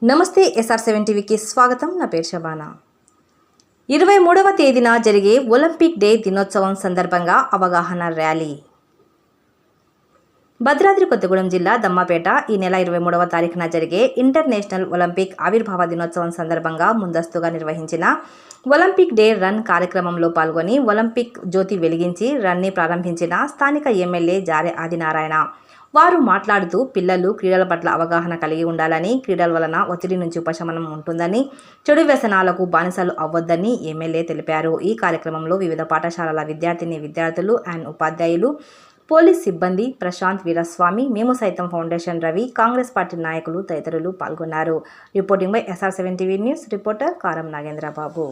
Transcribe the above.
నమస్తే SR7 టీవీకి స్వాగతం. నా పేరు శబానా. 23వ తేదీన జరిగే ఒలింపిక్ డే దినోత్సవం సందర్భంగా అవగాహన ర్యాలీ. భద్రాద్రి కొత్తగూడెం జిల్లా దమ్మపేట ఈ నెల 23వ తారీఖున జరిగే ఇంటర్నేషనల్ ఒలింపిక్ ఆవిర్భావ దినోత్సవం సందర్భంగా ముందస్తుగా నిర్వహించిన ఒలింపిక్ డే రన్ కార్యక్రమంలో పాల్గొని ఒలింపిక్ జ్యోతి వెలిగించి రన్ని ప్రారంభించిన స్థానిక ఎమ్మెల్యే జారె ఆదినారాయణ వారు మాట్లాడుతూ పిల్లలు క్రీడల పట్ల అవగాహన కలిగి ఉండాలని, క్రీడల వలన ఒత్తిడి నుంచి ఉపశమనం ఉంటుందని, చెడు వ్యసనాలకు బానిసలు అవ్వొద్దని ఎమ్మెల్యే తెలిపారు. ఈ కార్యక్రమంలో వివిధ పాఠశాలల విద్యార్థులు అండ్ ఉపాధ్యాయులు, పోలీస్ సిబ్బంది, ప్రశాంత్ వీరస్వామి, మేము సైతం ఫౌండేషన్ రవి, కాంగ్రెస్ పార్టీ నాయకులు తదితరులు పాల్గొన్నారు. Reporting by SR7 TV news. Reporter కారం నాగేంద్రబాబు.